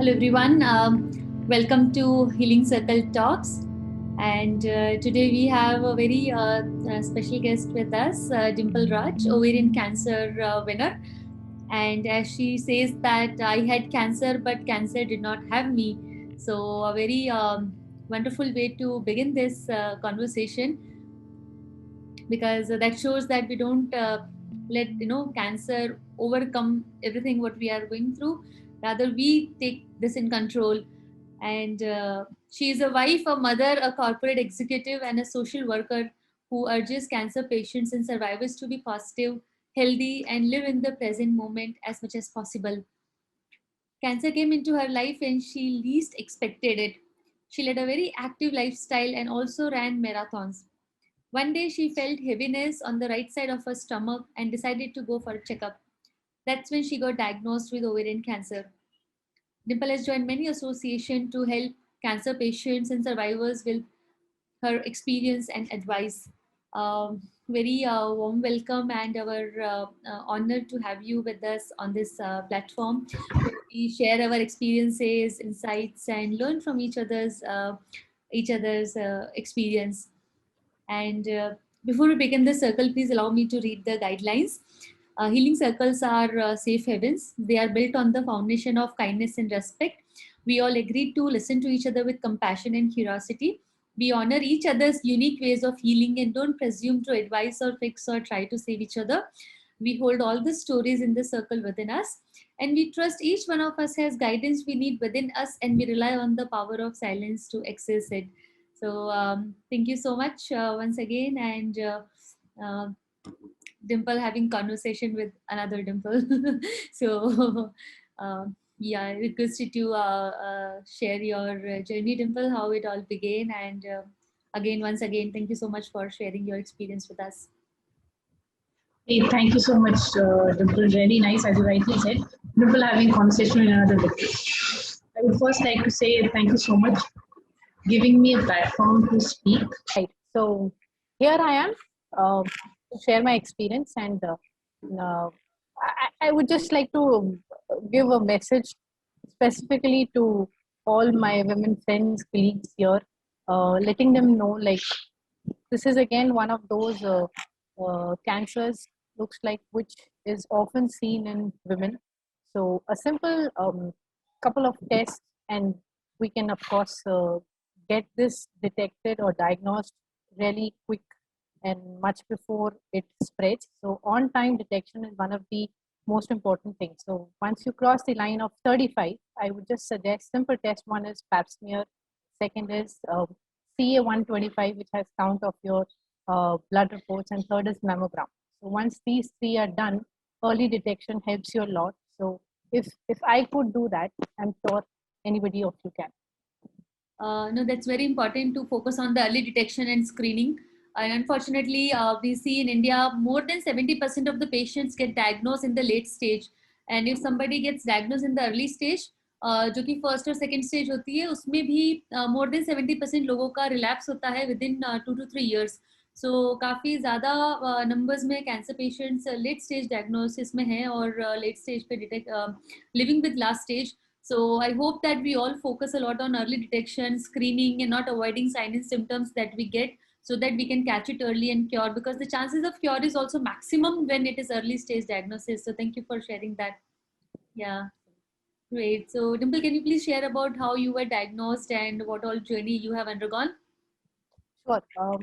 Hello everyone, welcome to Healing Circle Talks. And today we have a very special guest with us, Dimple Raj, ovarian cancer winner. And as she says that I had cancer, but cancer did not have me. So a very wonderful way to begin this conversation, because that shows that we don't let cancer overcome everything what we are going through. Rather, we take this in control. And she is a wife, a mother, a corporate executive, and a social worker who urges cancer patients and survivors to be positive, healthy, and live in the present moment as much as possible. Cancer came into her life when she least expected it. She led a very active lifestyle and also ran marathons. One day she felt heaviness on the right side of her stomach and decided to go for a checkup. That's when she got diagnosed with ovarian cancer. Dimple has joined many associations to help cancer patients and survivors with her experience and advice. Very warm welcome and our honor to have you with us on this platform. We share our experiences, insights, and learn from each other's experience. And before we begin the circle, please allow me to read the guidelines. Healing circles are safe havens. They are built on the foundation of kindness and respect. We all agreed to listen to each other with compassion and curiosity. We honor each other's unique ways of healing and don't presume to advise or fix or try to save each other. We hold all the stories in the circle within us, and we trust each one of us has guidance we need within us, and we rely on the power of silence to access it. So thank you so much once again, and uh, Dimple having conversation with another Dimple. So yeah, I request you to share your journey, Dimple, how it all began, and again, once again, thank you so much for sharing your experience with us. Hey, thank you so much, Dimple. Really nice, as you rightly said. Dimple having conversation in another day. I would first like to say thank you so much giving me a platform to speak. Right. So here I am to share my experience, and I would just like to give a message specifically to all my women friends, colleagues here, letting them know like this is again one of those cancers looks like which is often seen in women. So a simple couple of tests, and we can of course get this detected or diagnosed really quick and much before it spreads. So on time detection is one of the most important things. So once you cross the line of 35, I would just suggest simple test. One is pap smear, second is CA125, which has count of your blood reports, and third is mammogram. So once these three are done, early detection helps you a lot. So if I could do that, I'm sure anybody of you can. No, that's very important to focus on the early detection and screening. And unfortunately, we see in India more than 70% of the patients get diagnosed in the late stage. And if somebody gets diagnosed in the early stage, जो कि first और second stage होती है, उसमें भी more than 70% लोगों का relapse होता है within 2 to 3 years. So काफ़ी ज़्यादा नंबर्स में cancer patients late stage diagnosis में हैं और लेट स्टेज पे detect living with last stage. So I hope that we all focus a lot on early detection, screening, and not avoiding signs and symptoms that we get, so that we can catch it early and cure, because the chances of cure is also maximum when it is early stage diagnosis. So thank you for sharing that. Yeah, great. So Dimple, can you please share about how you were diagnosed and what all journey you have undergone? Sure.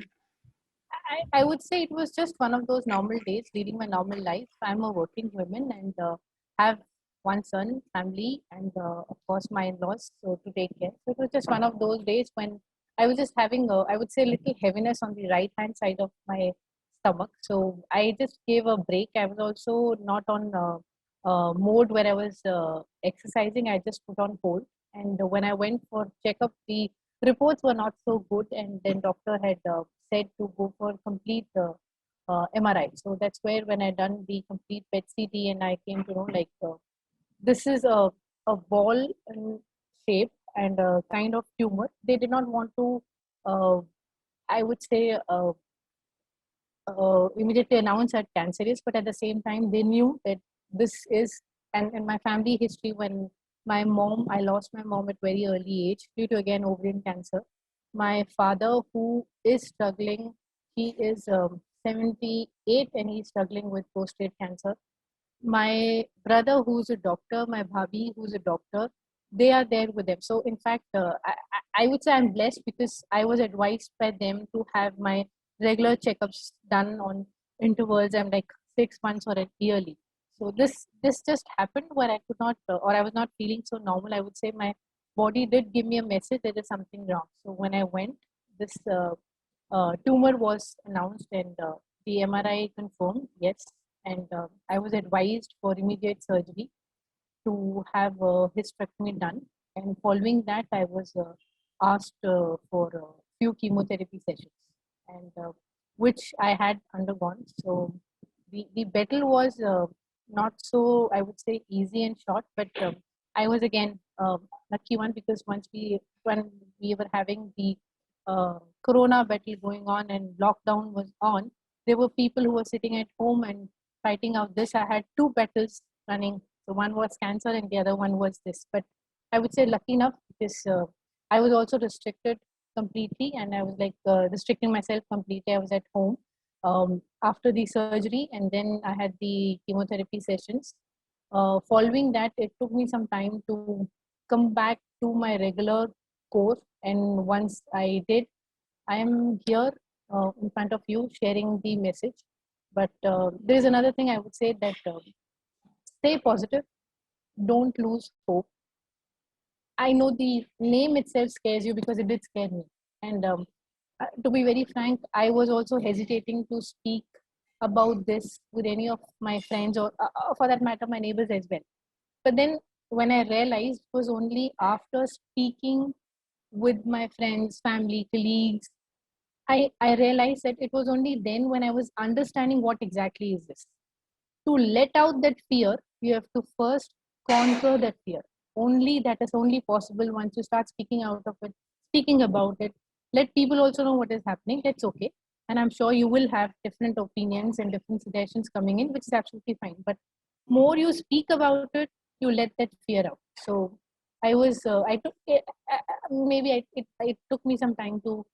I would say it was just one of those normal days, leading my normal life. I'm a working woman and have one son, family, and of course my in-laws so to take care. So it was just one of those days when I was just having I would say, a little heaviness on the right hand side of my stomach. So I just gave a break. I was also not on mode where I was exercising. I just put on hold. And when I went for checkup, the reports were not so good, and then doctor had said to go for complete MRI. So that's where when I done the complete PET CT, and I came to know like this is a ball in shape and a kind of tumor. They did not want to, I would say, immediately announce that cancer is, but at the same time they knew that this is, and in my family history, when My mom, I lost my mom at very early age due to again ovarian cancer. My father, who is struggling, he is 78 and he's struggling with prostate cancer. My brother, who's a doctor, my bhabhi, who's a doctor, they are there with them. So, in fact, I would say I'm blessed because I was advised by them to have my regular checkups done on intervals. I'm like 6 months or yearly. So this just happened where I could not, or I was not feeling so normal. I would say my body did give me a message that there's something wrong. So when I went, this tumor was announced and the MRI confirmed yes, and I was advised for immediate surgery to have hysterectomy done. And following that, I was asked for a few chemotherapy sessions, and which I had undergone. So the battle was not so, I would say, easy and short, but I was again lucky one because when we were having the Corona battle going on and lockdown was on, there were people who were sitting at home and fighting out this. I had two battles running. So one was cancer and the other one was this. But I would say lucky enough because I was also restricted completely and I was like restricting myself completely. I was at home after the surgery and then I had the chemotherapy sessions. Following that, it took me some time to come back to my regular course. And once I did, I am here in front of you sharing the message. But there is another thing I would say that stay positive, don't lose hope. I know the name itself scares you because it did scare me. And to be very frank, I was also hesitating to speak about this with any of my friends or, for that matter, my neighbors as well. But then when I realized it was only after speaking with my friends, family, colleagues, I realized that it was only then when I was understanding what exactly is this. To let out that fear, you have to first conquer that fear. Only that is only possible once you start speaking out of it, speaking about it. Let people also know what is happening. That's okay. And I'm sure you will have different opinions and different suggestions coming in, which is absolutely fine. But more you speak about it, you let that fear out. So I took it, maybe it took me some time to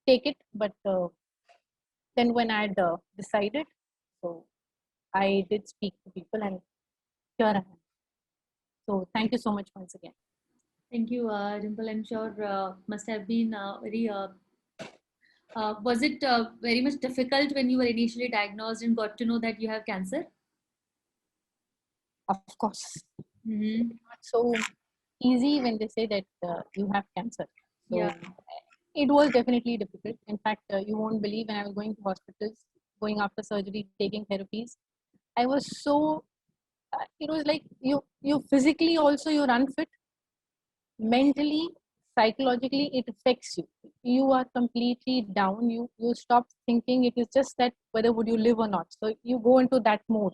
take it, but then when I had decided, so I did speak to people, and here I am. So thank you so much once again. Thank you, Dimple. I'm sure must have been very. Was it very much difficult when you were initially diagnosed and got to know that you have cancer? Of course, Mm-hmm. not so easy when they say that you have cancer. So Yeah. it was definitely difficult. In fact, you won't believe when I was going to hospitals, going after surgery, taking therapies. I was so. It was like you physically also you're unfit, mentally, psychologically it affects you. You are completely down. You stop thinking. It is just that whether would you live or not, so you go into that mode.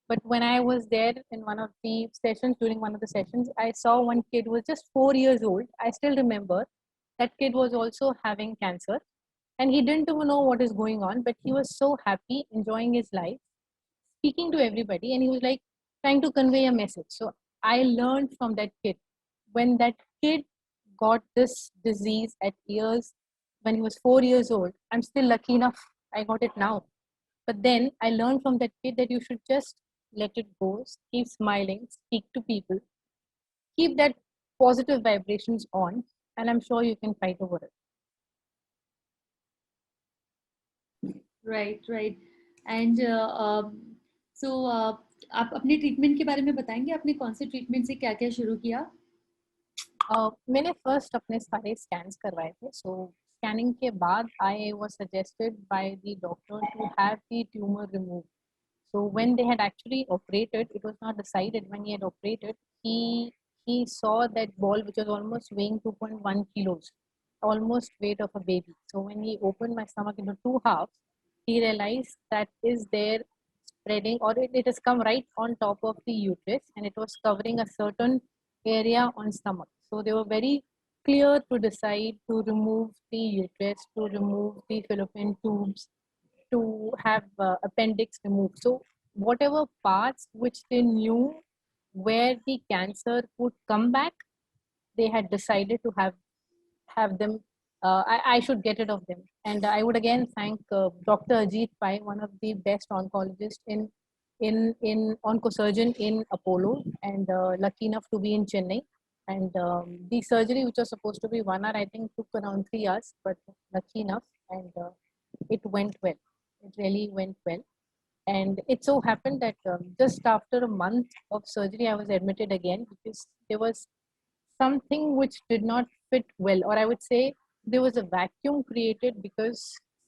But when I was there in one of the sessions, during one of the sessions, I saw one kid who was just 4 years old. I still remember that kid was also having cancer and he didn't even know what is going on, but he was so happy, enjoying his life, speaking to everybody, and he was like trying to convey a message. So I learned from that kid. When that kid got this disease at years, when he was 4 years old, I'm still lucky enough I got it now. But then I learned from that kid that you should just let it go, keep smiling, speak to people, keep that positive vibrations on, and I'm sure you can fight over it. Right, right. And so आप अपने treatment के बारे में बताएंगे आपने कौन से treatment से क्या क्या शुरू किया? मैंने फर्स्ट अपने सारे स्कैन्स करवाए थे. सो स्कैनिंग के बाद I was suggested by the doctor to have the tumour remove. So when they had actually operated, it was not decided. When he had operated, he saw that ball which was almost weighing 2.1 kilos, almost weight of a baby. So when he opened my stomach into two halves, he realized that is there spreading, or it has come right on top of the uterus, and it was covering a certain area on stomach. So they were very clear to decide to remove the uterus, to remove the fallopian tubes, to have appendix removed. So whatever parts which they knew where the cancer would come back, they had decided to have them. I should get rid of them. And I would again thank Dr. Ajit Pai, one of the best oncologists in oncosurgeon in Apollo, and lucky enough to be in Chennai. And the surgery, which was supposed to be 1 hour, I think took around 3 hours, but lucky enough, and it went well. It really went well. And it so happened that just after a month of surgery, I was admitted again because there was something which did not fit well, or I would say there was a vacuum created because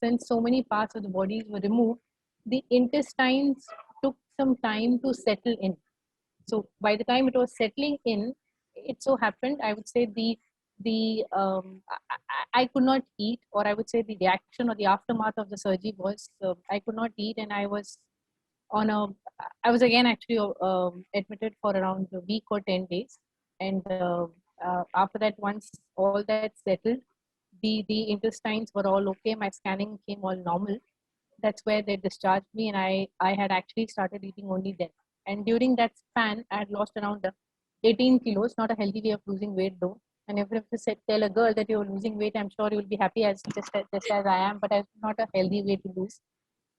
since so many parts of the bodies were removed, the intestines took some time to settle in. So by the time it was settling in, it so happened, I would say I could not eat, or I would say the reaction or the aftermath of the surgery was I could not eat, and on a I was again actually admitted for around a week or 10 days, and after that, once all that settled, the intestines were all okay. My scanning came all normal. That's where they discharged me, and I had actually started eating only then. And during that span, I had lost around 18 kilos. Not a healthy way of losing weight though. And if you said tell a girl that you're losing weight, I'm sure you'll be happy as just as I am. But it's not a healthy way to lose.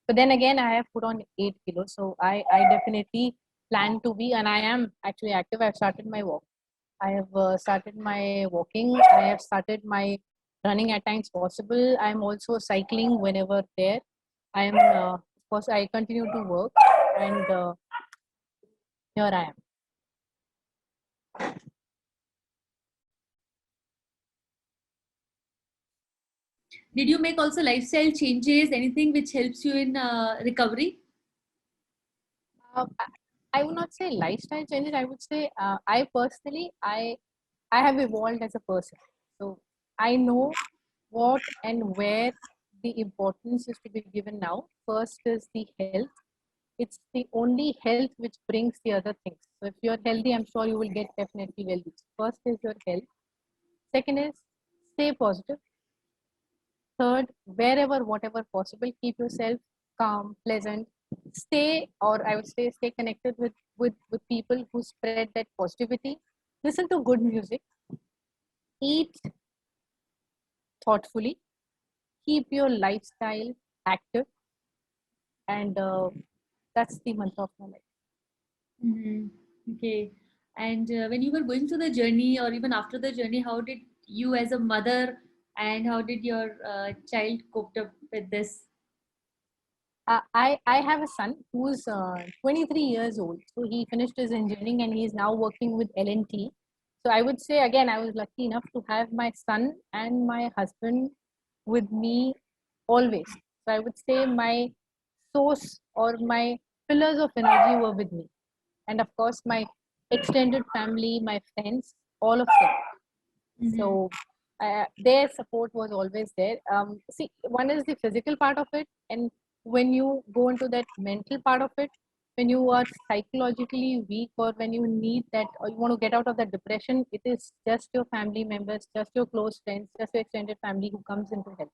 But then again, I have put on 8 kilos, so I definitely plan to be, and I am actually active. I've started my walk. I have started my walking. I have started my running at times possible. I'm also cycling whenever there. I am, of course, I continue to work, and here I am. Did you make also lifestyle changes? Anything which helps you in recovery? I would not say lifestyle changes. I would say I personally, I have evolved as a person. So I know what and where the importance is to be given now. First is the health. It's the only health which brings the other things. So if you're healthy, I'm sure you will get definitely wealthy. First is your health. Second is stay positive. Third, wherever, whatever possible, keep yourself calm, pleasant. Stay, or I would say, stay connected with people who spread that positivity. Listen to good music. Eat thoughtfully. Keep your lifestyle active, and that's the mantra of my life. Mm-hmm. Okay. And when you were going through the journey, or even after the journey, how did you, as a mother, and how did your child cope up with this? I have a son who's 23 years old. So he finished his engineering and he's now working with L&T. So I would say again, I was lucky enough to have my son and my husband with me always. So I would say my source or my pillars of energy were with me. And of course, my extended family, my friends, all of them. Mm-hmm. So their support was always there. See, one is the physical part of it, and when you go into that mental part of it, when you are psychologically weak, or when you need that, or you want to get out of that depression, it is just your family members, just your close friends, just your extended family who comes into help.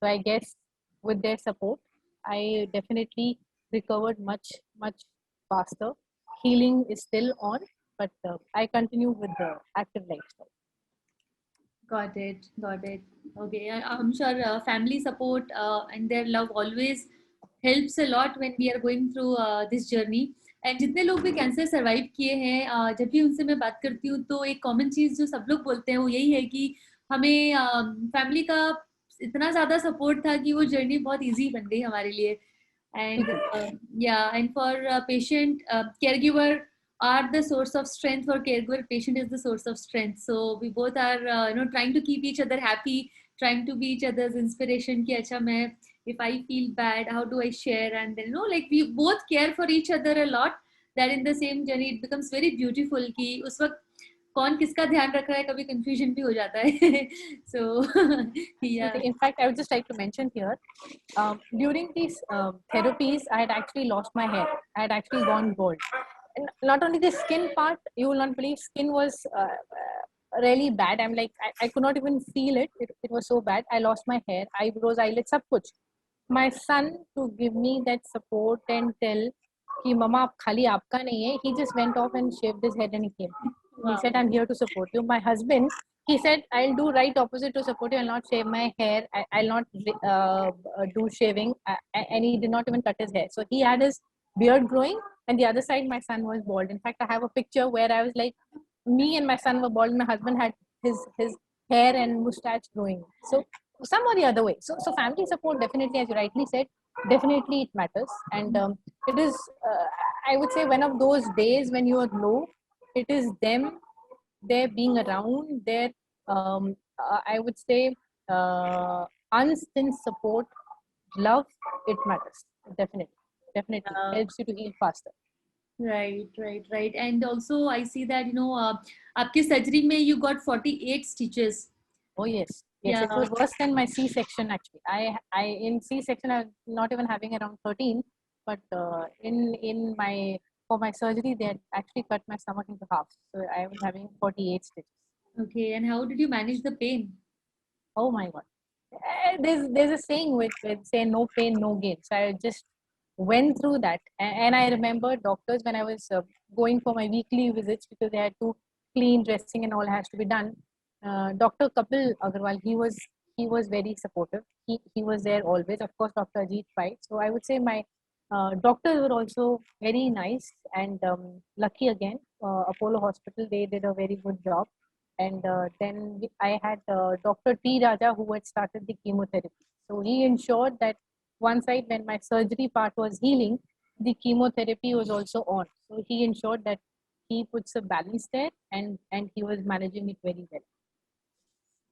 So I guess with their support, I definitely recovered much faster. Healing is still on, but I continue with the active lifestyle. Got it. Got it. Okay. I'm sure family support and their love always helps a lot when we are going through this journey. And जितने लोग भी cancer survive किए हैं जब भी उनसे मैं बात करती हूँ तो एक कॉमन चीज जो सब लोग बोलते हैं वो यही है कि हमें फैमिली का इतना ज्यादा सपोर्ट था कि वो जर्नी बहुत इजी बन गई हमारे लिए एंड या and for patient caregiver are the source of strength for caregiver. Patient is the source of strength, so we both are trying to keep each other happy, trying to be each other's inspiration ki acha main if I feel bad, how do I share, and then like we both care for each other a lot, that in the same journey it becomes very beautiful कि उस वक्त कौन किसका ध्यान रख रहा है कभी confusion भी हो जाता है so yeah. In fact, I would just like to mention here, during these therapies, I had actually lost my hair. I had actually gone bald. And not only the skin part, you will not believe, skin was really bad. I'm like, I could not even feel it. It was so bad. I lost my hair, eyebrows, eyelids, sab kuch. My son, to give me that support and tell, कि mama आप खाली आपका नहीं है. He just went off and shaved his head and he came. He Wow. said, I'm here to support you. My husband, he said, I'll do right opposite to support you. I'll not shave my hair. I'll not do shaving. And he did not even cut his hair. So he had his beard growing, and the other side, my son was bald. In fact, I have a picture where I was like, me and my son were bald. My husband had his hair and mustache growing. So some or the other way. So family support definitely, as you rightly said, definitely it matters. And it is, I would say, one of those days when you are low, it is them, they're being around, their, I would say, unstinted support, love, it matters. Definitely helps you to heal faster. Right. And also I see that, आपके surgery में you got 48 stitches. Oh yes, Yeah. it was worse than my C-section actually. I in C-section I was not even having around 13, but in my for my surgery they had actually cut my stomach into half, so I was having 48 stitches. Okay, and how did you manage the pain? Oh my god, there's a saying with say no pain no gain. So I just went through that, and I remember doctors when I was going for my weekly visits because they had to clean, dressing, and all has to be done. Dr. Kapil Agarwal, he was very supportive. He was there always. Of course, Dr. Ajit Pai. So I would say my doctors were also very nice and lucky again. Apollo Hospital, they did a very good job. And then I had Dr. T. Raja who had started the chemotherapy. So he ensured that one side when my surgery part was healing, the chemotherapy was also on. So he ensured that he puts a balance there, and he was managing it very well.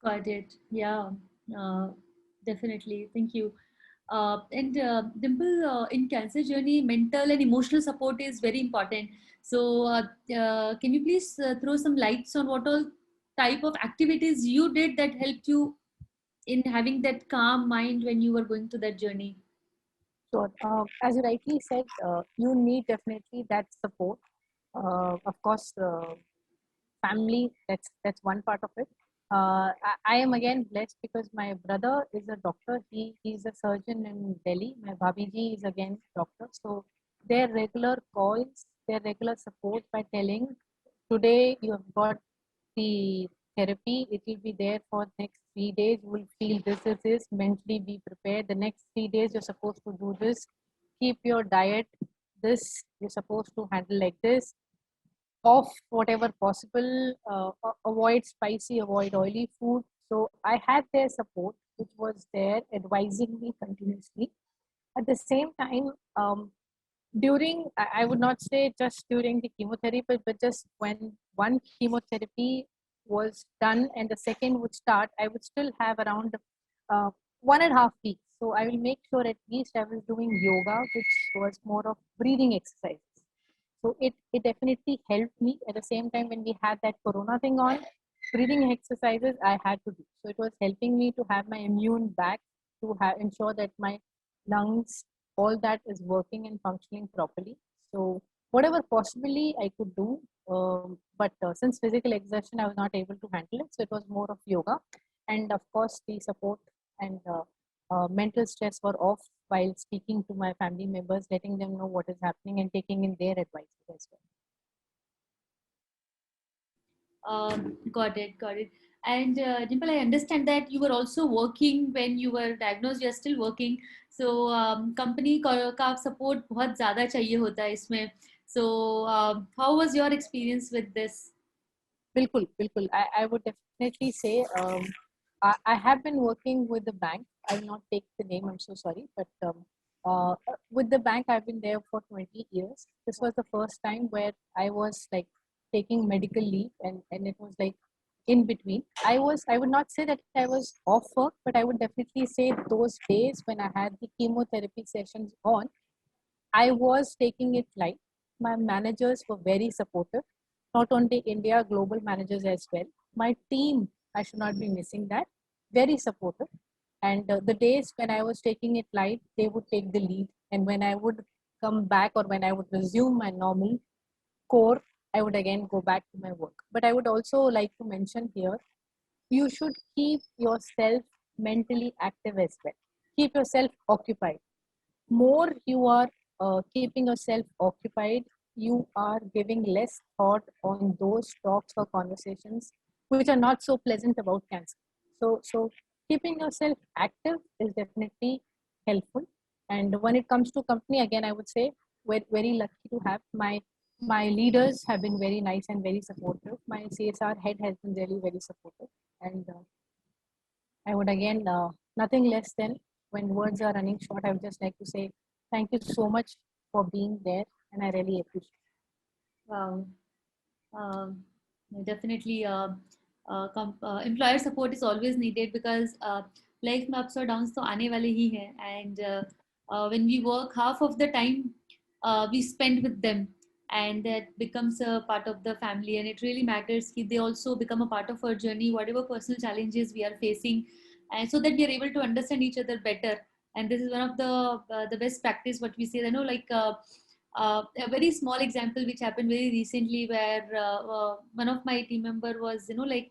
Got it. Yeah, definitely. Thank you. And Dimple, in cancer journey, mental and emotional support is very important. So, can you please throw some lights on what all type of activities you did that helped you in having that calm mind when you were going through that journey? So, as you rightly said, you need definitely that support. Of course, family, that's one part of it. I am again blessed because my brother is a doctor. He's a surgeon in Delhi. My Bhabiji is again doctor. So their regular calls, their regular support by telling, today you have got the therapy. It will be there for next 3 days. You will feel this. Mentally be prepared. The next 3 days you're supposed to do this. Keep your diet this. You're supposed to handle like this, off whatever possible, avoid spicy, avoid oily food. So I had their support, which was there advising me continuously. At the same time, during, I would not say just during the chemotherapy, but just when one chemotherapy was done and the second would start, I would still have around 1.5 weeks. So I will make sure at least I was doing yoga, which was more of breathing exercise. So it definitely helped me. At the same time, when we had that corona thing on, breathing exercises I had to do. So it was helping me to have my immune back, to ensure that my lungs, all that is working and functioning properly. So whatever possibly I could do, but since physical exertion I was not able to handle it, so it was more of yoga, and of course the support and mental stress were off while speaking to my family members, letting them know what is happening and taking in their advice as well. Got it. And Dimple, I understand that you were also working when you were diagnosed. You are still working. So company का support बहुत ज़्यादा चाहिए होता है इसमें. So how was your experience with this? Bilkul. I would definitely say I have been working with the bank. I will not take the name. I'm so sorry, but with the bank, I've been there for 20 years. This was the first time where I was like taking medical leave, and it was like in between. I would not say that I was off work, but I would definitely say those days when I had the chemotherapy sessions on, I was taking it light. My managers were very supportive, not only India, global managers as well. My team, I should not be missing that, very supportive. And the days when I was taking it light, they would take the lead. And when I would come back or when I would resume my normal core, I would again go back to my work. But I would also like to mention here, you should keep yourself mentally active as well. Keep yourself occupied. More you are keeping yourself occupied, you are giving less thought on those talks or conversations which are not so pleasant about cancer. So keeping yourself active is definitely helpful. And when it comes to company, again, I would say we're very lucky to have my leaders have been very nice and very supportive. My CSR head has been really very supportive, and I would again, nothing less than when words are running short, I would just like to say thank you so much for being there, and I really appreciate it. Wow. Definitely, employer support is always needed because life में ups और downs तो आने वाले ही हैं, and when we work, half of the time we spend with them, and that becomes a part of the family, and it really matters कि they also become a part of our journey, whatever personal challenges we are facing, and so that we are able to understand each other better. And this is one of the best practice what we say, you know, like a very small example which happened very recently, where one of my team member was, you know, like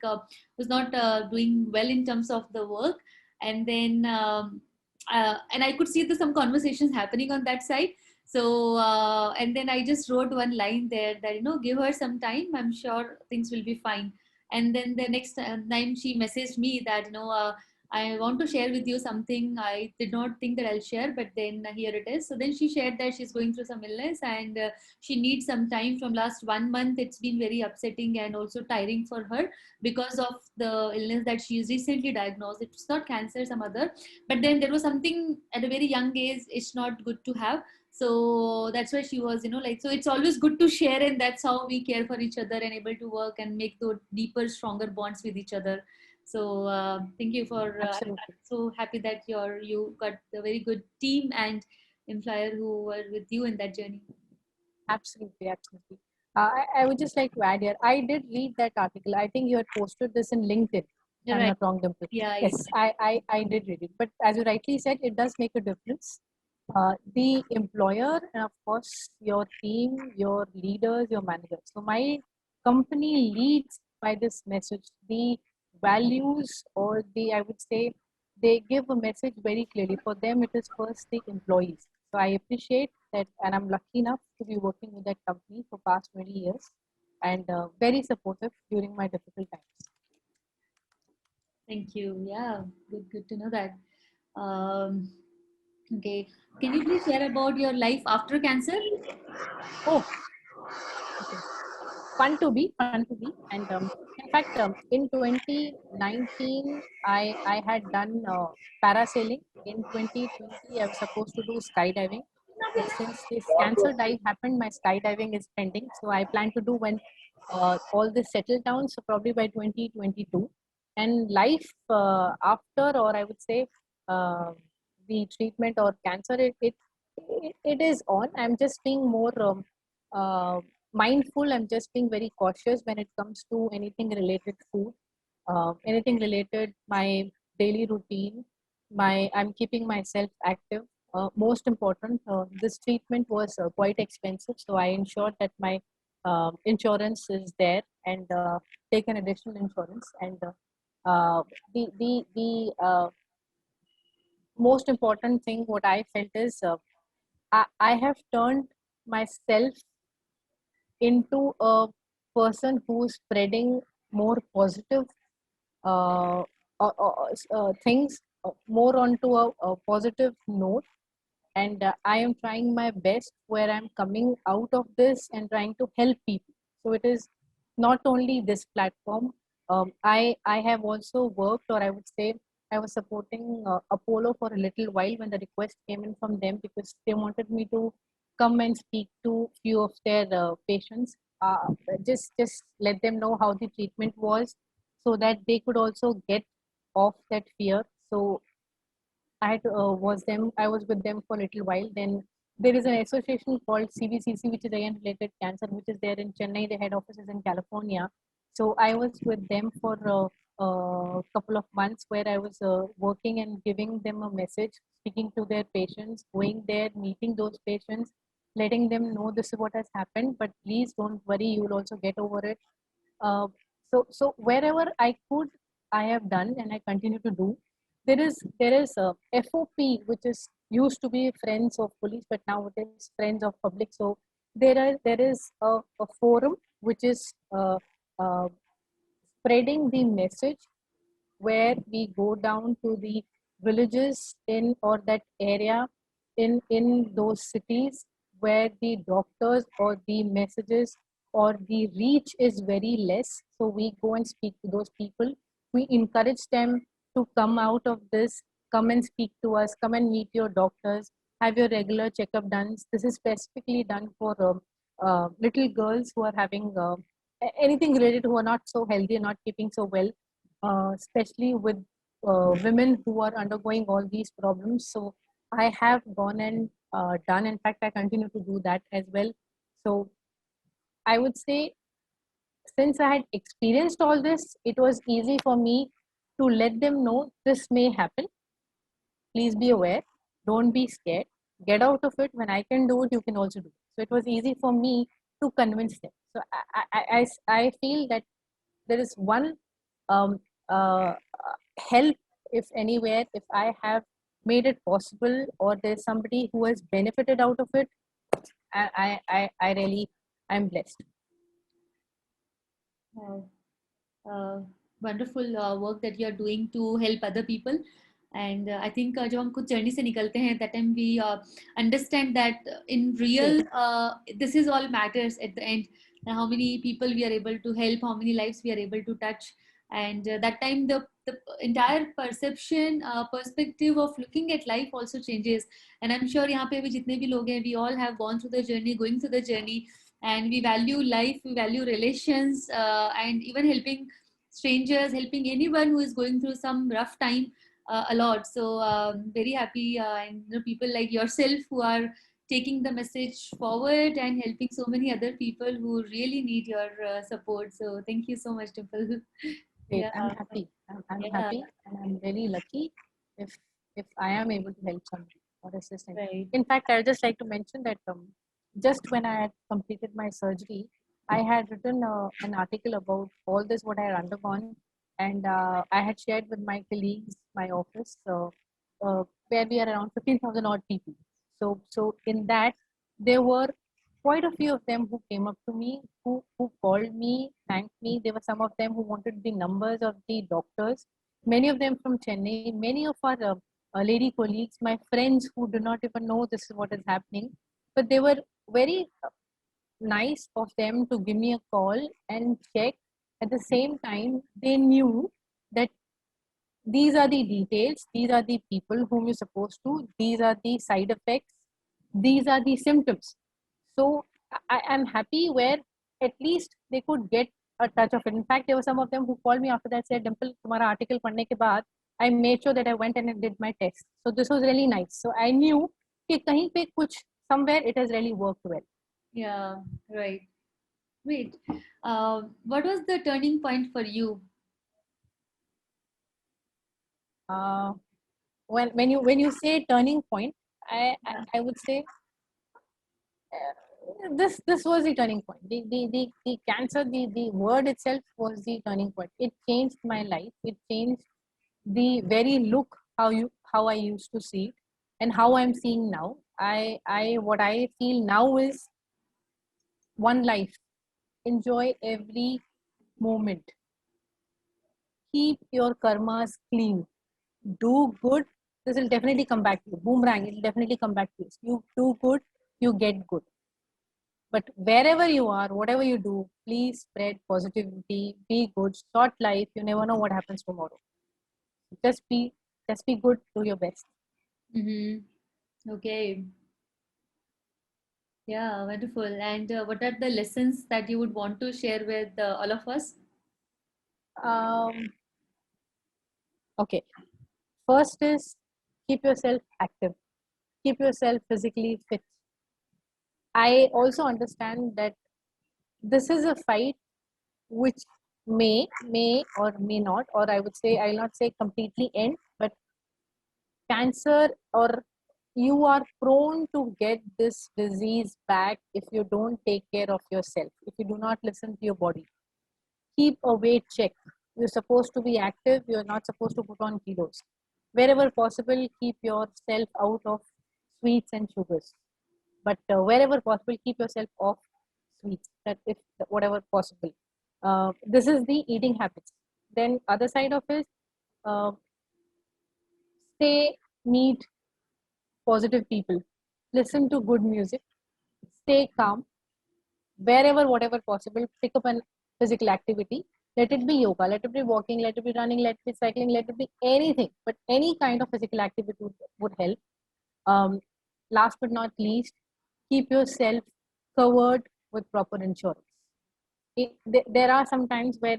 was not doing well in terms of the work, and then and I could see some conversations happening on that side. So and then I just wrote one line there that, you know, give her some time, I'm sure things will be fine. And then the next time she messaged me that, you know, I want to share with you something I did not think that I'll share, but then here it is. So then she shared that she's going through some illness, and she needs some time. From last 1 month, it's been very upsetting and also tiring for her because of the illness that she is recently diagnosed. It's not cancer, some other, but then there was something at a very young age. It's not good to have. So that's why she was, you know, like, so it's always good to share, and that's how we care for each other and able to work and make those deeper, stronger bonds with each other. So thank you for. Absolutely. I'm so happy that you got a very good team and employer who were with you in that journey. Absolutely, absolutely. I would just like to add here. I did read that article. I think you had posted this in LinkedIn. You're I'm right. not wrong, Dimple. Yeah. Yes, I did read it. But as you rightly said, it does make a difference. The employer and of course your team, your leaders, your managers. So my company leads by this message. The values, or the, I would say, they give a message very clearly. For them, it is first the employees. So I appreciate that, and I'm lucky enough to be working with that company for past 20 years, and very supportive during my difficult times. Thank you. Yeah. Good to know that. Um, okay. Can you please share about your life after cancer? Oh, okay. Fun to be. And in fact, in 2019, I had done parasailing. In 2020, I was supposed to do skydiving. But since this cancer dive happened, my skydiving is pending. So I plan to do when all this settled down. So probably by 2022. And life after, or I would say, uh, the treatment or cancer, it is on. I'm just being more uh, mindful. I'm just being very cautious when it comes to anything related to food, anything related my daily routine. I'm keeping myself active. Most important, this treatment was quite expensive, so I ensured that my insurance is there, and take an additional insurance. And the most important thing what I felt is I have turned myself into a person who's spreading more positive uh, things, more onto a positive note. And I am trying my best where I'm coming out of this and trying to help people. So it is not only this platform. I have also worked, or I would say I was supporting Apollo for a little while when the request came in from them, because they wanted me to come and speak to few of their patients, just let them know how the treatment was, so that they could also get off that fear. So I was with them for a little while. Then there is an association called CVCC, which is again related cancer, which is there in Chennai. The head office is in California. So I was with them for a couple of months, where I was working and giving them a message, speaking to their patients, going there, meeting those patients, letting them know this is what has happened, but please don't worry, you will also get over it. Uh, so wherever I could, I have done, and I continue to do. There is a FOP, which is used to be friends of police, but now it is friends of public. So there is a forum which is spreading the message, where we go down to the villages in or that area in those cities where the doctors or the messages or the reach is very less. So we go and speak to those people. We encourage them to come out of this, come and speak to us, come and meet your doctors, have your regular checkup done. This is specifically done for little girls who are having anything related, who are not so healthy and not keeping so well, especially with women who are undergoing all these problems. So I have gone and done. In fact, I continue to do that as well. So I would say, since I had experienced all this, it was easy for me to let them know this may happen. Please be aware. Don't be scared. Get out of it. When I can do it, you can also do it. So it was easy for me to convince them. So I feel that there is one um, help, if anywhere, if I have made it possible, or there's somebody who has benefited out of it, I really, I'm blessed. uh, wonderful work that you are doing to help other people. And I think जब हम कुछ journey से निकलते हैं, that time we understand that in real this is all matters at the end. How many people we are able to help, how many lives we are able to touch, and that time the entire perception perspective of looking at life also changes. And I'm sure यहाँ पे भी जितने भी लोग हैं, we all have gone through the journey, going through the journey, and we value life, we value relations, and even helping strangers, helping anyone who is going through some rough time a lot. So very happy, and people like yourself who are taking the message forward and helping so many other people who really need your support. So thank you so much, Dimple. Great. I'm happy. I'm happy, and I'm very lucky if I am able to help somebody or assist them. Right. In fact, I would just like to mention that just when I had completed my surgery, I had written an article about all this, what I had undergone, and I had shared with my colleagues, my office, where we are around 15,000 odd people. So in that, there were quite a few of them who came up to me, who called me, thanked me. There were some of them who wanted the numbers of the doctors, many of them from Chennai, many of our lady colleagues, my friends who do not even know this is what is happening. But they were very nice of them to give me a call and check. At the same time, they knew that these are the details, these are the people whom you're supposed to, these are the side effects, these are the symptoms. So I am happy where at least they could get a touch of it. In fact, there were some of them who called me after that, said, Dimple, तुम्हारा article पढ़ने के बाद I made sure that I went and did my test. So this was really nice. So I knew कि कहीं पे कुछ, somewhere it has really worked well. Yeah, right. Great. What was the turning point for you? When you say turning point, I would say this was the turning point. The cancer, the word itself was the turning point. It changed my life. It changed the very look how I used to see it and how I'm seeing now. What I feel now is one life. Enjoy every moment. Keep your karmas clean. Do good. This will definitely come back to you. Boomerang, it will definitely come back to you. You do good, you get good. But wherever you are, whatever you do, please spread positivity, be good, short life. You never know what happens tomorrow. Just be good, do your best. Mm-hmm. Okay. Yeah, wonderful. And what are the lessons that you would want to share with all of us? Okay. First is keep yourself active. Keep yourself physically fit. I also understand that this is a fight which may or may not, or I would say, I'll not say completely end, but cancer, or you are prone to get this disease back if you don't take care of yourself, if you do not listen to your body. Keep a weight check. You're supposed to be active, you're not supposed to put on kilos. Wherever possible, keep yourself out of sweets and sugars. But wherever possible, keep yourself off sweets, that if whatever possible. This is the eating habits. Then other side of it, uh, stay, meet positive people, listen to good music, stay calm, wherever whatever possible, pick up an physical activity. Let it be yoga, let it be walking, let it be running, let it be cycling, let it be anything, but any kind of physical activity would help. Last but not least, keep yourself covered with proper insurance. There are some times where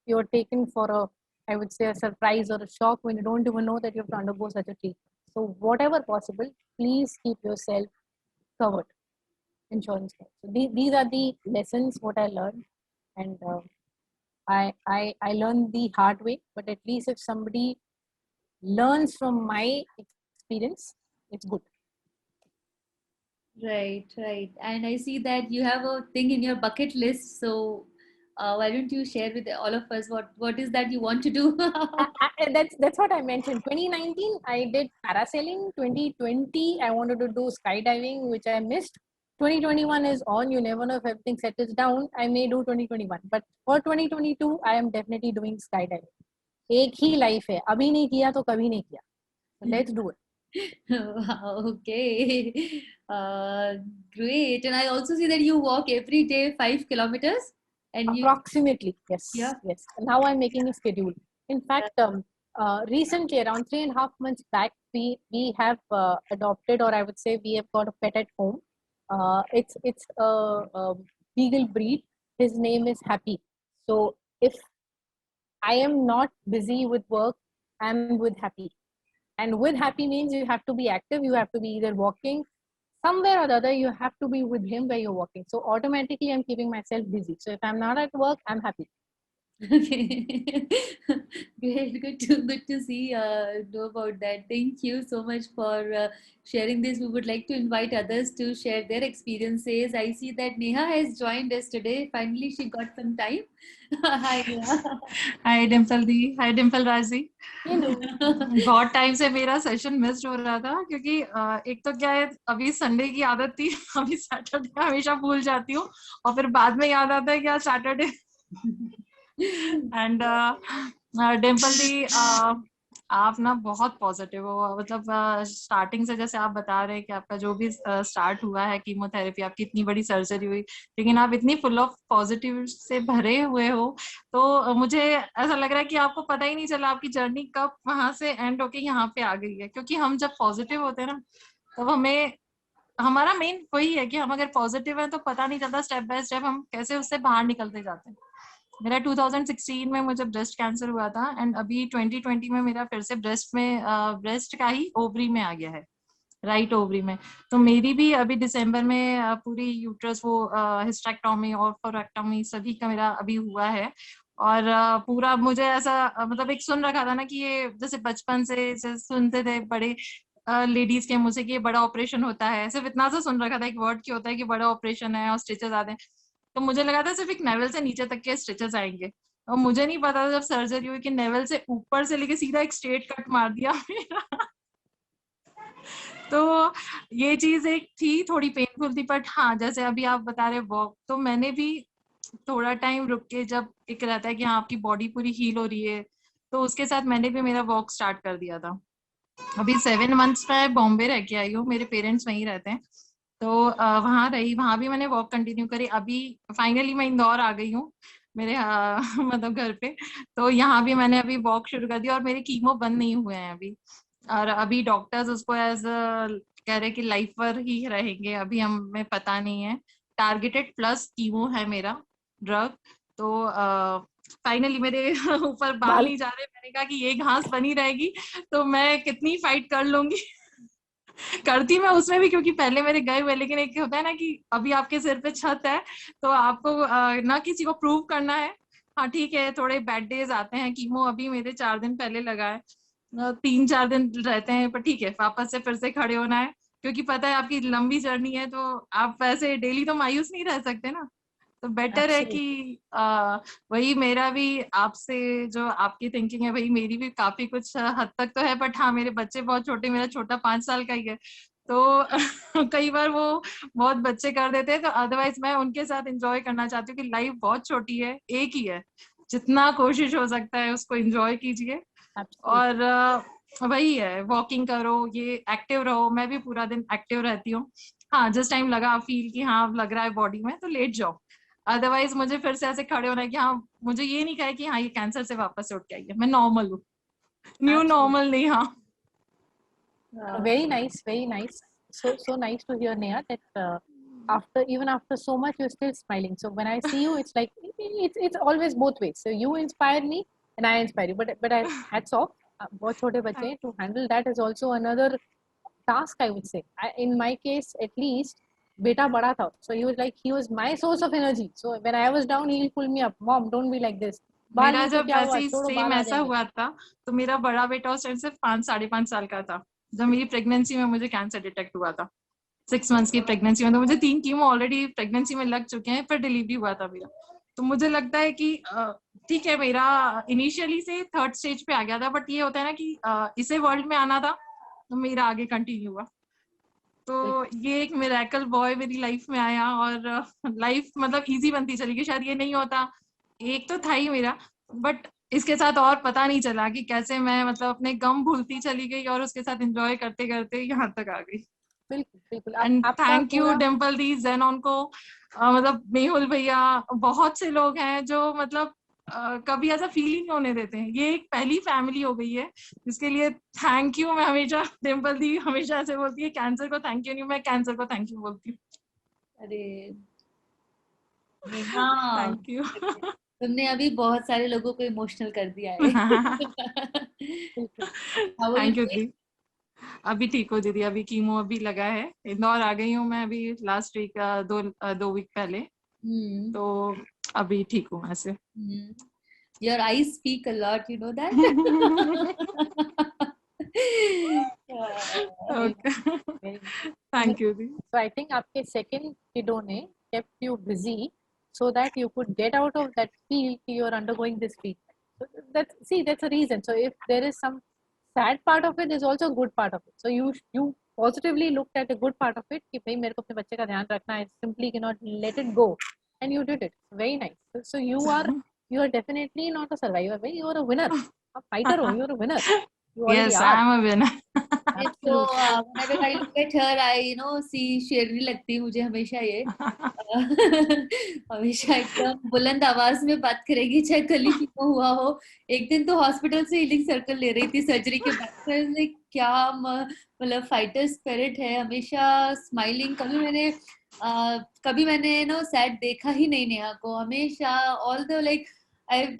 you're taken for a, I would say, a surprise or a shock when you don't even know that you have to undergo such a treatment. So whatever possible, please keep yourself covered, insurance covered. So these are the lessons what I learned, and I learned the hard way. But at least if somebody learns from my experience, it's good. Right, right. And I see that you have a thing in your bucket list. So why don't you share with all of us what is that you want to do? That's what I mentioned. 2019, I did parasailing. 2020, I wanted to do skydiving, which I missed. 2021 is on. You never know if everything settles down. I may do 2021, but for 2022, I am definitely doing skydiving. एक ही life है, अभी नहीं किया तो कभी नहीं किया. So let's do it. Wow, okay. Great. And I also see that you walk every day 5 kilometers. And you, Approximately, yes. Yeah. Yes. Now I'm making a schedule. In fact, recently, around 3.5 months back, we have adopted, or I would say, we have got a pet at home. It's a beagle breed. His name is Happy. So if I am not busy with work, I'm with Happy. And with Happy means you have to be active. You have to be either walking somewhere or the other. You have to be with him where you're walking. So automatically, I'm keeping myself busy. So if I'm not at work, I'm happy. Okay. Great, good to see know about that. Thank you so much for sharing this. We would like to invite others to share their experiences. I see that Neha has joined us today. Finally, she got some time. Hi Neha. Hi Dimple the, hi Dimple Raj ji. Hello. बहुत time से मेरा session miss हो रहा था क्योंकि एक तो क्या है, अभी संडे की आदत थी, अभी सैटरडे हमेशा भूल जाती हूँ और फिर बाद में याद आता है कि आज सैटरडे. एंड डिम्पल दी, आप ना बहुत पॉजिटिव हो. मतलब स्टार्टिंग से जैसे आप बता रहे हैं कि आपका जो भी स्टार्ट हुआ है कीमोथेरेपी, आपकी इतनी बड़ी सर्जरी हुई, लेकिन आप इतनी फुल ऑफ पॉजिटिव से भरे हुए हो. तो मुझे ऐसा लग रहा है कि आपको पता ही नहीं चला आपकी जर्नी कब वहां से एंड होके यहाँ पे आ गई है. क्योंकि हम जब पॉजिटिव होते हैं ना, तब हमें, हमारा मेन वही है कि हम अगर पॉजिटिव है तो पता नहीं चलता स्टेप बाय स्टेप हम कैसे उससे बाहर निकलते जाते हैं. मेरा 2016 में मुझे ब्रेस्ट कैंसर हुआ था एंड अभी 2020 में मेरा फिर से ब्रेस्ट का ही ओवरी में आ गया है, राइट ओवरी में. तो मेरी भी अभी दिसंबर में पूरी यूट्रस वो हिस्टेक्टोमी और फोरेक्टोमी सभी का मेरा अभी हुआ है. और पूरा मुझे ऐसा मतलब एक सुन रखा था ना कि ये जैसे बचपन से सुनते थे बड़े लेडीज के मुझे से कि ये बड़ा ऑपरेशन होता है, सिर्फ इतना सा सुन रखा था एक वर्ड की होता है कि बड़ा ऑपरेशन है और स्टिचेस आते हैं. तो मुझे लगा था सिर्फ एक नेवल से नीचे तक के स्टिचेस आएंगे और मुझे नहीं पता था जब सर्जरी हुई कि नेवल से ऊपर से लेके सीधा एक स्ट्रेट कट मार दिया मेरा. तो ये चीज एक थी थोड़ी पेनफुल थी. बट हाँ, जैसे अभी आप बता रहे वॉक, तो मैंने भी थोड़ा टाइम रुक के, जब एक रहता है कि हाँ आपकी बॉडी पूरी हील हो रही है, तो उसके साथ मैंने भी मेरा वॉक स्टार्ट कर दिया था. अभी 7 मंथ्स में बॉम्बे रह के आई हूँ, मेरे पेरेंट्स वहीं रहते हैं, तो वहां रही, वहां भी मैंने वॉक कंटिन्यू करी. अभी फाइनली मैं इंदौर आ गई हूँ मेरे मतलब घर पे, तो यहाँ भी मैंने अभी वॉक शुरू कर दिया और मेरे कीमो बंद नहीं हुए हैं अभी. और अभी डॉक्टर्स उसको एज कह रहे कि लाइफ पर ही रहेंगे, अभी हमें पता नहीं है. टारगेटेड प्लस कीमो है मेरा ड्रग. तो फाइनली मेरे ऊपर बाल नहीं जा रहे. मैंने कहा कि ये घास बनी रहेगी तो मैं कितनी फाइट कर लूंगी. करती मैं उसमें भी, क्योंकि पहले मेरे गए हुए, लेकिन एक होता है ना कि अभी आपके सिर पे छत है तो आपको ना किसी को प्रूव करना है. हाँ ठीक है, थोड़े बैड डेज आते हैं. कीमो अभी मेरे 4 दिन पहले लगा है, 3-4 दिन रहते हैं, पर ठीक है वापस से फिर से खड़े होना है, क्योंकि पता है आपकी लंबी जर्नी है, तो आप वैसे डेली तो मायूस नहीं रह सकते ना. तो बेटर है कि वही मेरा भी आपसे जो आपकी थिंकिंग है, वही मेरी भी काफी कुछ हद तक तो है. बट हाँ, मेरे बच्चे बहुत छोटे, मेरा छोटा 5 साल का ही है, तो कई बार वो बहुत बच्चे कर देते हैं, तो अदरवाइज मैं उनके साथ एंजॉय करना चाहती हूँ कि लाइफ बहुत छोटी है, एक ही है, जितना कोशिश हो सकता है उसको एंजॉय कीजिए। और वही है, वॉकिंग करो, ये एक्टिव रहो। मैं भी पूरा दिन एक्टिव रहती हूँ। हाँ, जिस टाइम लगा फील कि हाँ अब लग रहा है बॉडी में, तो लेट जाओ। अदरवाइज मुझे फिर से ऐसे खड़े होना है कि हाँ, मुझे ये नहीं कहा कि हाँ ये कैंसर से वापस से उठ के आई है, मैं नॉर्मल हूँ, न्यू नॉर्मल नहीं। हाँ, very nice, very nice. So nice to hear, Neha, that even after so much you're still smiling. So when I see you, it's like it's always both ways. So you inspire me and I inspire you. But hats off. बहुत छोटे बच्चे हैं, to handle that is also another task, I would say. In my case, at least, beta बड़ा था, so he was my source of energy. So when I was down, he'll pull me up. Mom, don't be like this. मेरा जब वैसे ही same ऐसा हुआ था, तो मेरा बड़ा बेटा उस टाइम से 5-5.5 साल का था जब मेरी प्रेगनेंसी में मुझे कैंसर डिटेक्ट हुआ था। 6 मंथ्स की प्रेगनेंसी में, तो मुझे 3 कीमो ऑलरेडी प्रेगनेंसी में लग चुके हैं, फिर डिलीवरी हुआ था मेरा। तो मुझे लगता है कि ठीक है, मेरा इनिशियली से 3rd स्टेज पे आ गया था, बट ये होता है ना कि इसे वर्ल्ड में आना था, तो मेरा आगे कंटिन्यू हुआ। तो ये एक मिरेकल बॉय मेरी लाइफ में आया, और लाइफ मतलब इजी बनती चली गई। शायद ये नहीं होता, एक तो था ही मेरा, बट इसके साथ और पता नहीं चला कि कैसे मैं मतलब अपने गम भूलती चली गई और उसके साथ एंजॉय करते करते यहाँ तक आ गई। बिल्कुल बिल्कुल। And thank you Dimple the, xenon को, मतलब मेहुल भैया, बहुत से लोग हैं जो मतलब कभी ऐसा फील ही नहीं होने देते हैं। ये एक पहली फैमिली हो गई है, जिसके लिए थैंक यू। मैं हमेशा, डिम्पल दी हमेशा ऐसे बोलती है कैंसर को थैंक यू नहीं, मैं कैंसर को थैंक यू बोलती हूँ। अरे हाँ, थैंक यू। तुमने अभी बहुत सारे लोगों को इमोशनल कर दिया है। थैंक यू दी। अभी ठीक हो दीदी, अभी कीमो अभी लगा है, इंदौर आ गई हूँ मैं अभी लास्ट वीक, 2 वीक पहले, तो अभी ठीक हूँ ऐसे। Your eyes speak a lot, you know that. Okay. Thank you the. So I think आपके second kiddo ने kept you busy so that you could get out of that field you're undergoing this treatment. So that's a reason. So if there is some sad part of it, there's also a good part of it. So you positively looked at the good part of it कि भाई मेरे को अपने बच्चे का ध्यान रखना है, simply cannot let it go, and you did it. Very nice. So you are definitely not a survivor, भाई, you are a winner, a fighter हो, you're a winner. Yes, I'm a winner. So whenever I look at her, I see शेरनी लगती है मुझे हमेशा ये। हमेशा एकदम बुलंद आवाज में बात करेगी, चाहे कल ही क्यों हुआ हो। एक दिन तो हॉस्पिटल से हीलिंग सर्कल ले रही थी सर्जरी के बाद। क्या मतलब फाइटर स्पिरिट है, हमेशा स्माइलिंग। कभी मैंने सैड देखा ही नहीं नेहा को। हमेशा ऑल द लाइक आई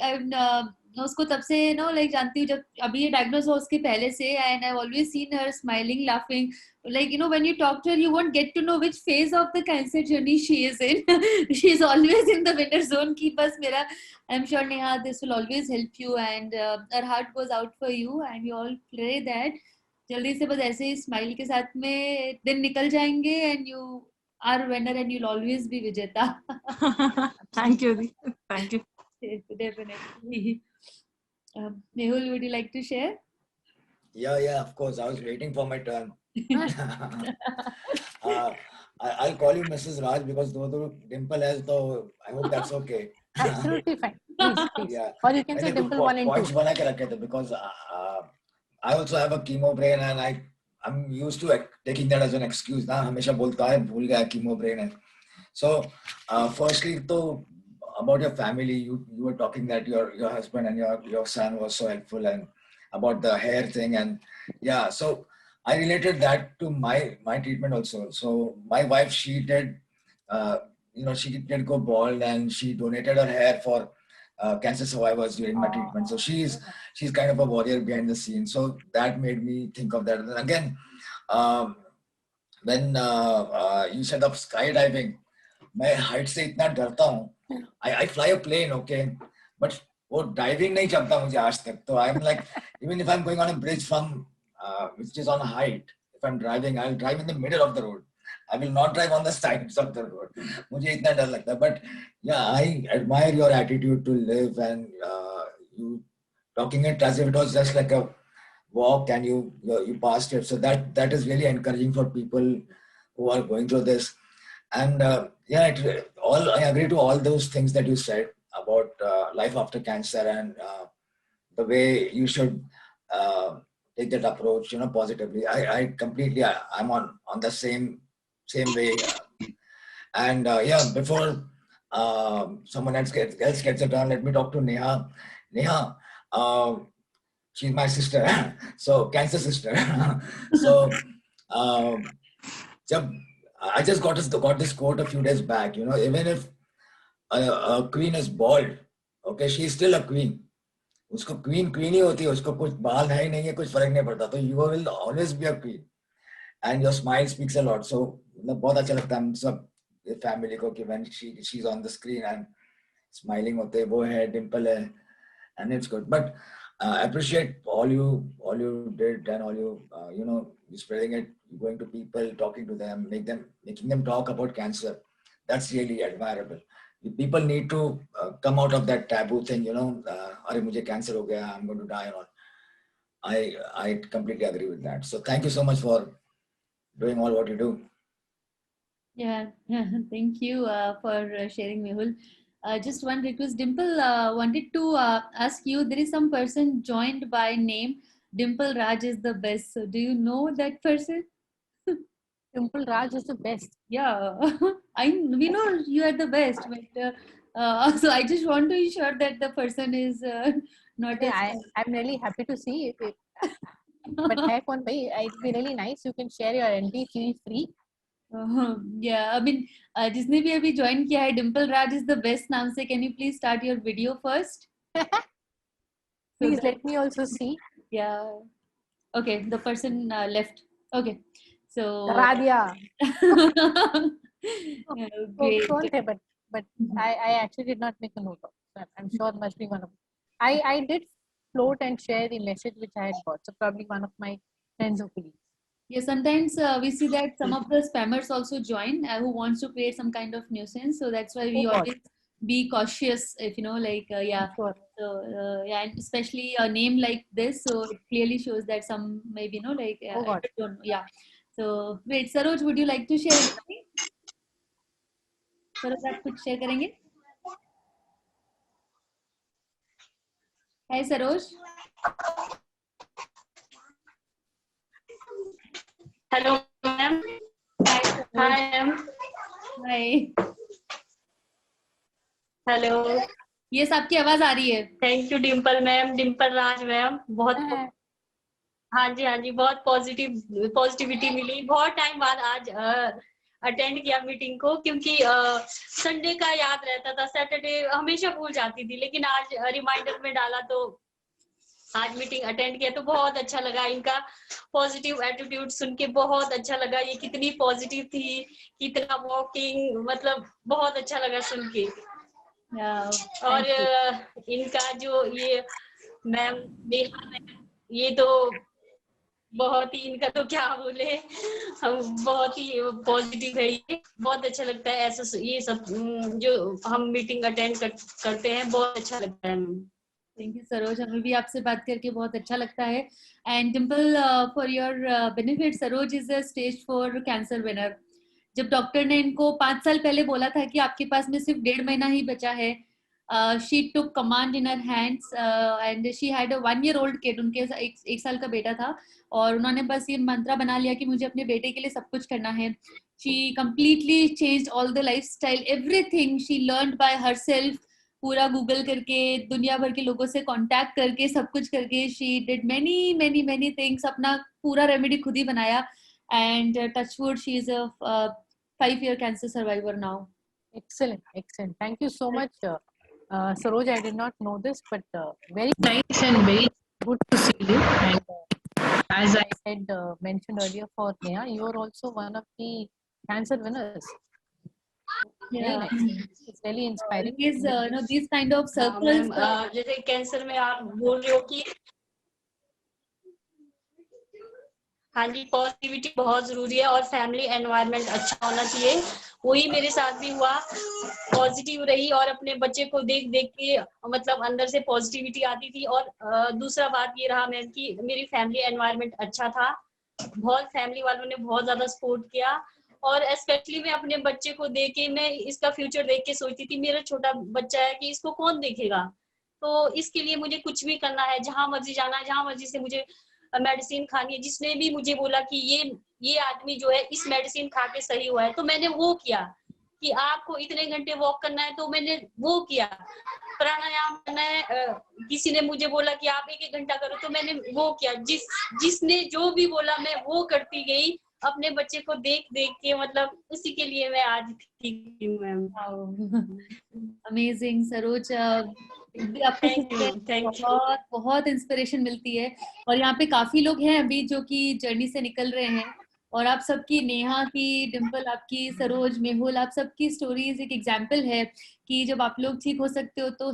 उसको तब से जानती हूँ, जब अभी ये डायग्नोज हुआ उसके पहले से, and I always seen her smiling, laughing, when you talk to her you won't get to know which phase of the cancer journey she is in. She is always in the winner zone ki bas mera, I'm sure Neha this will always help you, and our heart goes out for you, and we all pray that जल्दी से बस ऐसे ही smile के साथ में दिन निकल जाएंगे, and you are winner and you'll always be विजेता। Thank you the, thank you. Definitely. Mehul, would you like to share? Yeah, of course. I was waiting for my turn. I'll call you Mrs. Raj because though Dimple has, though I hope that's okay. Absolutely fine. Please. Yeah. Or you can say Dimple 1 and 2. Points बना के रखे थे because I also have a chemo brain and I'm used to taking that as an excuse. ना हमेशा बोलता है भूल गया chemo brain है. So firstly, तो about your family, you were talking that your husband and your son was so helpful, and about the hair thing, and yeah, so I related that to my treatment also. So my wife, she did she did go bald, and she donated her hair for cancer survivors during my treatment. So she's kind of a warrior behind the scenes. So that made me think of that. And again, when you set up skydiving, मैं height से इतना डरता हूँ. I fly a plane, okay, but वो diving नहीं चलता मुझे आज तक. तो I'm like, even if I'm going on a bridge from which is on a height, if I'm driving, I'll drive in the middle of the road. I will not drive on the sides of the road. मुझे इतना डर लगता है. But yeah, I admire your attitude to live, and you talking it as if it was just like a walk and you passed it. So that is really encouraging for people who are going through this. And yeah, I agree to all those things that you said about life after cancer, and the way you should take that approach, positively. I completely, I'm on the same way. And yeah, before someone else gets a turn, let me talk to Neha. Neha, she's my sister, so cancer sister. So I just got this quote a few days back. Even if a queen is bald, okay, she's still a queen. उसको queen ही होती है, उसको कुछ बाल है ही नहीं है, कुछ फर्क नहीं पड़ता, तो you will always be a queen and your smile speaks a lot. So बहुत अच्छा लगता है हम सब फैमिली को कि when she is on the screen and smiling होते हैं, वो है डिंपल है, and it's good. But appreciate all you did, and all you spreading it, going to people, talking to them, making them talk about cancer. That's really admirable. People need to come out of that taboo thing, अरे मुझे cancer हो गया, I'm going to die, and all. I completely agree with that. So thank you so much for doing all what you do. Yeah, thank you for sharing, Mehul. Just one request, Dimple wanted to ask you, there is some person joined by name Dimple Raj is the best. So do you know that person? Dimple Raj is the best. Yeah, we know you are the best, but so I just want to ensure that the person is not. Yeah, I'm really happy to see it. But heck on bhai, it'd be really nice. You can share your NP, feel free. Yeah, I mean, जिसने भी अभी join किया है, Dimple Raj is the best नाम से, can you please start your video first? Please let me also see. Yeah. Okay, the person left. Okay, so. Radhya. Great. But I actually did not make a note of that. I'm sure it must be one of. I did float and share the message which I had got. So probably one of my friends or colleagues. Yeah, sometimes we see that some of the spammers also join who wants to create some kind of nuisance. So that's why we always be cautious if yeah. Sure. So yeah, and especially a name like this, so it clearly shows that some maybe I don't know. Yeah. So wait, Saroj, would you like to share anything? Saroj, आप कुछ share करेंगे? Hi, Saroj. Hello, ma'am. Hi, Hi, ma'am. Hi. Hello. Yes, आपकी आवाज आ रही है. Thank you, Dimple ma'am, Dimple Raj ma'am. बहुत हाँ जी बहुत पॉजिटिविटी मिली. बहुत टाइम बाद आज अटेंड किया मीटिंग को, क्योंकि संडे का याद रहता था, सैटरडे हमेशा भूल जाती थी, लेकिन आज रिमाइंडर में डाला तो आज मीटिंग अटेंड किया तो बहुत अच्छा लगा. इनका पॉजिटिव एटीट्यूड सुन के बहुत अच्छा लगा. ये कितनी पॉजिटिव थी, कितना वॉकिंग, मतलब बहुत अच्छा लगा सुन के. और इनका जो ये मैम ये तो बहुत ही, इनका तो क्या बोले, बहुत ही पॉजिटिव है. ये बहुत अच्छा लगता है ऐसा, ये सब जो हम मीटिंग अटेंड करते हैं, बहुत अच्छा लगता है. थैंक यू सरोज, हमें भी आपसे बात करके बहुत अच्छा लगता है. And Dimple, for your benefit, Saroj is a stage 4 cancer winner. जब डॉक्टर ने इनको 5 साल पहले बोला था कि आपके पास में सिर्फ 1.5 महीना ही बचा है, she took command in her hands and she had a 1-year-old kid. उनके एक साल का बेटा था और उन्होंने बस ये मंत्रा बना लिया कि मुझे अपने बेटे के लिए सब कुछ करना है. She completely changed all the lifestyle, everything she learned by herself. पूरा गूगल करके, दुनिया भर के लोगों से कांटेक्ट करके, सब कुछ करके, शी डिड मेनी थिंग्स. अपना पूरा रेमेडी खुद ही बनाया. And touchwood, she is a 5-year cancer survivor now. Excellent. Thank you so much, Saroj. I did not know this, but very nice and very good to see you. And as I said, mentioned earlier for Neha, you are also one of the cancer winners. Yeah, nice. It's really inspiring. These kind of circles. जैसे cancer में आप बोल रहे हो कि हाँ जी, positivity बहुत जरूरी है और फैमिली एनवायरनमेंट अच्छा होना चाहिए। वही मेरे साथ भी हुआ, पॉजिटिव रही और अपने बच्चे को देख देख के मतलब अंदर से पॉजिटिविटी आती थी। और दूसरा बात ये रहा मैम कि मेरी फैमिली एनवायरनमेंट अच्छा था, बहुत फैमिली वालों ने बहुत ज्यादा सपोर्ट किया। और स्पेशली मैं अपने बच्चे को देख के, मैं इसका फ्यूचर देख के सोचती थी मेरा छोटा बच्चा है कि इसको कौन देखेगा, तो इसके लिए मुझे कुछ भी करना है, जहां मर्जी जाना है, जहां मर्जी से मुझे मेडिसिन खानी है। जिसने भी मुझे बोला कि ये आदमी जो है इस मेडिसिन खा के सही हुआ है, तो मैंने वो किया। कि आपको इतने घंटे वॉक करना है, तो मैंने वो किया। प्राणायाम करना है, किसी ने मुझे बोला कि आप 1-1 घंटा करो, तो मैंने वो किया। जिसने जो भी बोला मैं वो करती गई, अपने बच्चे को देख देख के, मतलब उसी के लिए मैं आज ठीक हूँ मैम। अमेजिंग सरोज, आपको थैंक यू, थैंक यू। बहुत बहुत इंस्पिरेशन मिलती है। और यहाँ पे काफी लोग हैं अभी जो कि जर्नी से निकल रहे हैं, और आप सबकी, नेहा की, डिम्पल आपकी, सरोज, मेहुल, आप सबकी स्टोरीज एक एग्जाम्पल है कि जब आप लोग ठीक हो सकते हो तो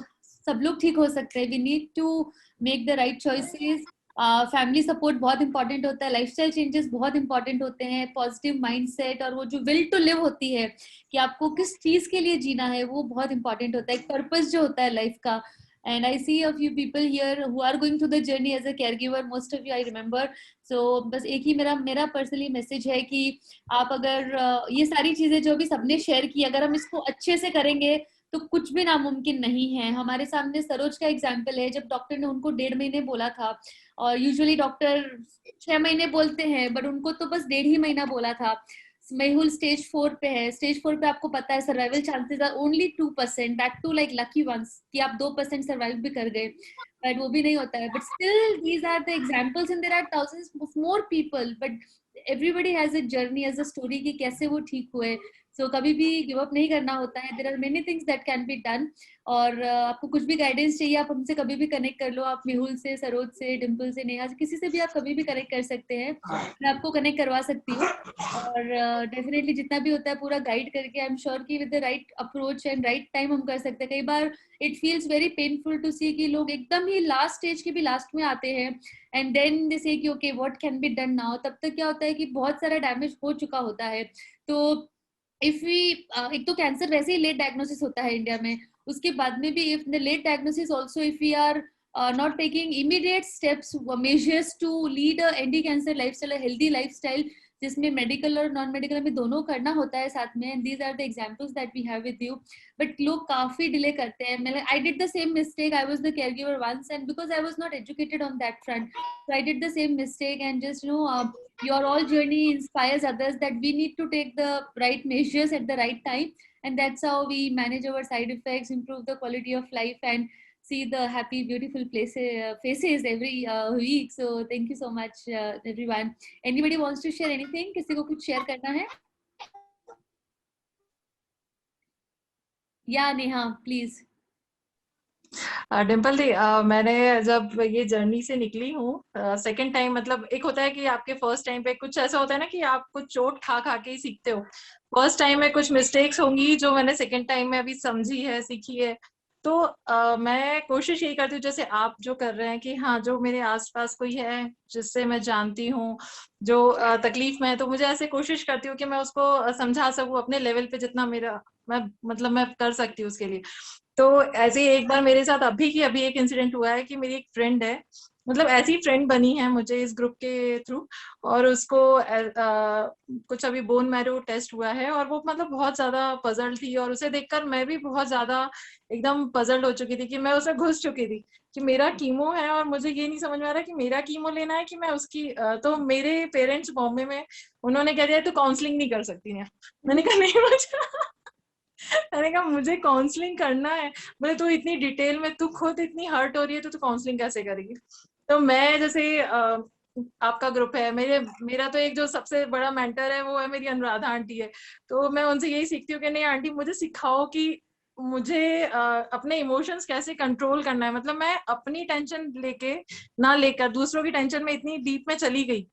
सब लोग ठीक हो सकते हैं। We need to make the right choices. Family support बहुत इंपॉर्टेंट होता है, लाइफस्टाइल चेंजेस बहुत इंपॉर्टेंट होते हैं, पॉजिटिव माइंडसेट और वो जो विल टू लिव होती है कि आपको किस चीज के लिए जीना है, वो बहुत इंपॉर्टेंट होता है, एक पर्पस जो होता है लाइफ का। And I see a few people here who are going through the journey as a caregiver. Most of you I remember. So बस एक ही मेरा पर्सनली मैसेज है कि आप अगर ये सारी चीजें जो भी सबने शेयर की, अगर हम इसको अच्छे से करेंगे तो कुछ भी नामुमकिन नहीं है। हमारे सामने सरोज का एग्जाम्पल है, जब डॉक्टर ने उनको 1.5 महीने बोला था, और यूजुअली डॉक्टर 6 महीने बोलते हैं, बट उनको तो बस 1.5 ही महीना बोला था। मेहुल स्टेज 4 पे है। स्टेज 4 पे आपको पता है survival chances are only 2%, that too like lucky ones कि आप 2% सर्वाइव भी कर गए, बट वो भी नहीं होता है। But still these are the examples and there are thousands of more people, but everybody has a journey, has a story कि कैसे वो ठीक हुए। सो कभी भी गिव अप नहीं करना होता है। There are many things that can be done. और आपको कुछ भी गाइडेंस चाहिए, आप हमसे कभी भी कनेक्ट कर लो। आप मेहुल से, सरोज से, डिम्पल से, नेहा से, किसी से भी आप कभी भी कनेक्ट कर सकते हैं। मैं आपको कनेक्ट करवा सकती हूँ। और डेफिनेटली जितना भी होता है पूरा गाइड करके, आई एम श्योर कि with the right approach and right time हम कर सकते हैं। कई बार it feels very painful to see कि लोग एकदम ही लास्ट स्टेज के भी लास्ट में आते हैं, एंड देन दे से कि okay what can be done now. तब तक क्या होता है कि बहुत सारा डैमेज हो चुका होता है। तो इफ वी एक तो कैंसर वैसे ही लेट डायग्नोसिस होता है इंडिया में, उसके बाद में भी if the late diagnosis also, if we are not taking immediate steps, measures to lead a anti cancer lifestyle, a healthy lifestyle, जिसमें मेडिकल और नॉन मेडिकल में दोनों करना होता है साथ में। And these are the examples that we have with you. But लोग काफी डिले करते हैं। मैं I did the same mistake, I was the caregiver once, and because I was not educated on that front, so I did the same mistake. And just you know, your all journey inspires others that we need to take the right measures at the right time, and that's how we manage our side effects, improve the quality of life, and see the happy beautiful faces every week. So thank you so much everyone. Anybody wants to share anything? किसी को कुछ share करना है? या Neha please. Dimple दी, मैंने जब ये journey से निकली हूँ सेकंड टाइम, मतलब एक होता है कि आपके फर्स्ट टाइम पे कुछ ऐसा होता है ना कि आप कुछ चोट खा खा के ही सीखते हो। फर्स्ट टाइम में कुछ मिस्टेक्स होंगी जो मैंने सेकंड टाइम में अभी समझी है, सीखी है। तो मैं कोशिश यही करती हूँ जैसे आप जो कर रहे हैं कि हाँ, जो मेरे आसपास कोई है जिससे मैं जानती हूँ जो तकलीफ में है, तो मुझे ऐसे कोशिश करती हूँ कि मैं उसको समझा सकूँ अपने लेवल पे, जितना मेरा मैं कर सकती हूँ उसके लिए। तो ऐसे ही एक बार मेरे साथ अभी एक इंसिडेंट हुआ है कि मेरी एक फ्रेंड है, मतलब ऐसी फ्रेंड बनी है मुझे इस ग्रुप के थ्रू, और उसको कुछ अभी बोन मैरो टेस्ट हुआ है, और वो मतलब बहुत ज्यादा पजल थी, और उसे देखकर मैं भी बहुत ज्यादा एकदम पजल्ड हो चुकी थी कि मैं उसमें घुस चुकी थी कि मेरा कीमो है और मुझे ये नहीं समझ में आ रहा कि मेरा कीमो लेना है कि मैं उसकी। तो मेरे पेरेंट्स बॉम्बे में, उन्होंने कह दिया तो काउंसलिंग नहीं कर सकती है। मैंने कहा नहीं, मैंने कहा मुझे काउंसलिंग करना है। बोले तू इतनी डिटेल में, तू खुद इतनी हर्ट हो रही है तो तू काउंसलिंग कैसे करेगी। तो मैं जैसे आपका ग्रुप है, मेरा तो एक जो सबसे बड़ा मेंटर है वो है मेरी अनुराधा आंटी है। तो मैं उनसे यही सीखती हूँ कि नहीं आंटी, मुझे सिखाओ कि मुझे अपने इमोशंस कैसे कंट्रोल करना है। मतलब मैं अपनी टेंशन ना लेकर दूसरों की टेंशन में इतनी डीप में चली गई,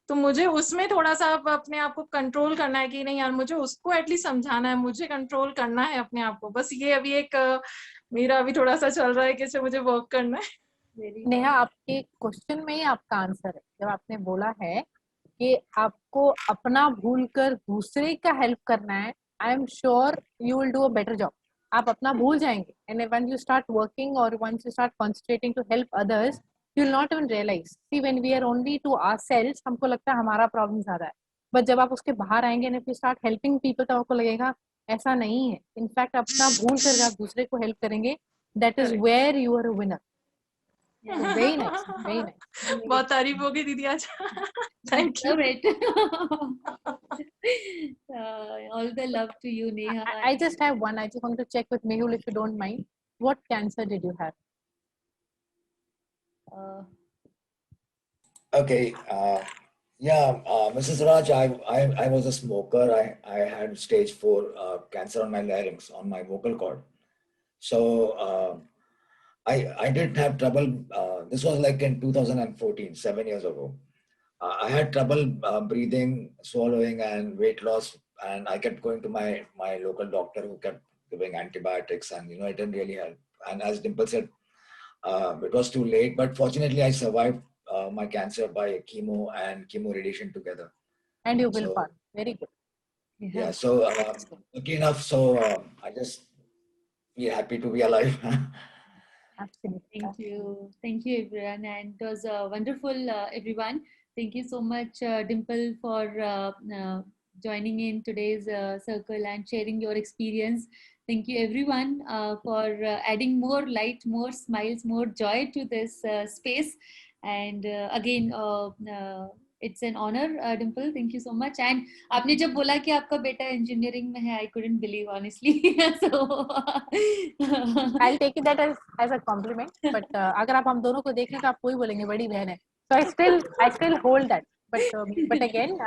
तो मुझे उसमें थोड़ा सा अपने आप को कंट्रोल करना है कि नहीं यार, मुझे उसको एटलीस्ट समझाना है, मुझे कंट्रोल करना है अपने आप को। बस ये अभी एक मेरा अभी थोड़ा सा चल रहा है कि मुझे वर्क करना है। नेहा, आपके क्वेश्चन में ही आपका आंसर है। जब आपने बोला है कि आपको अपना भूल कर दूसरे का हेल्प करना है, I am sure you will do a better job. आप अपना भूल जाएंगे, and when you start working और once you start concentrating to help others, you will not even realise. See when we are only to ourselves, हमको लगता है हमारा problem ज्यादा है, बट जब आप उसके बाहर आएंगे and if you start helping people, तो आपको लगेगा ऐसा नहीं है. इनफैक्ट अपना भूल कर आप दूसरे को हेल्प करेंगे, that is where you are a winner. Very nice, very nice. बहुत तारीफ हो गई दीदी आज. Thank you. Love it. All the love to you, Neha. I just have one. I just want to check with Mehul, if you don't mind. What cancer did you have? Okay. Mrs. Raj, I was a smoker. I had stage 4 cancer on my larynx, on my vocal cord. So I did have trouble. This was like in 2014, 7 years ago. I had trouble breathing, swallowing, and weight loss. And I kept going to my local doctor, who kept giving antibiotics, and it didn't really help. And as Dimple said, it was too late. But fortunately, I survived my cancer by chemo and chemo radiation together. And you will pass. Very good. Yeah. So lucky enough. So I just be happy to be alive. Absolutely. Thank you, everyone, and it was wonderful, everyone. Thank you so much, Dimple, for joining in today's circle and sharing your experience. Thank you, everyone, for adding more light, more smiles, more joy to this space. And again, it's an honor, Dimple. Thank you so much. And आपने जब बोला कि आपका बेटा engineering में है, I couldn't believe, honestly. So I'll take it that as a compliment. But अगर आप हम दोनों को देखें तो आप वही बोलेंगे बड़ी बहन है. So I still hold that. But again,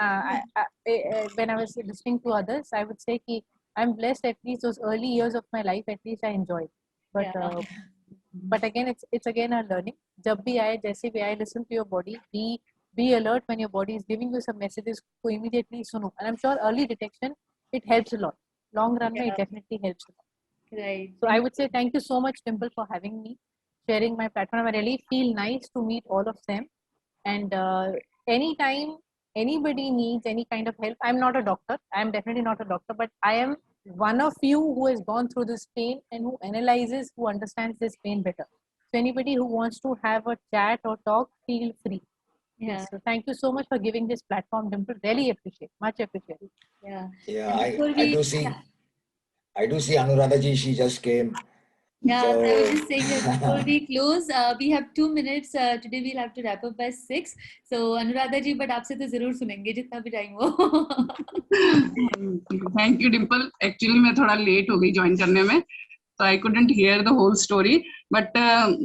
when I was listening to others, I would say कि I'm blessed. At least those early years of my life, at least I enjoyed. But again, it's again a learning. जब भी आए, जैसे भी आए, listen to your body. Be alert when your body is giving you some messages. So immediately suno. And I'm sure early detection, it helps a lot. Long run, it definitely helps a lot. Right. So I would say thank you so much, Dimple, for having me, sharing my platform. I really feel nice to meet all of them. And anytime anybody needs any kind of help, I'm not a doctor. I'm definitely not a doctor, but I am one of you who has gone through this pain and who analyzes, who understands this pain better. So anybody who wants to have a chat or talk, feel free. Yeah. So thank you so much for giving this platform, Dimple. Really appreciate, much appreciated. Yeah. Yeah, I do see Anuradha ji, she just came. Yeah, So, I was just saying that before we close, we have 2 minutes. Today we'll have to wrap up by 6. So Anuradha ji, but आपसे तो जरूर सुनेंगे जितना भी time हो. Thank you, Dimple. Actually, मैं थोड़ा late हो गई join करने में, so I couldn't hear the whole story. But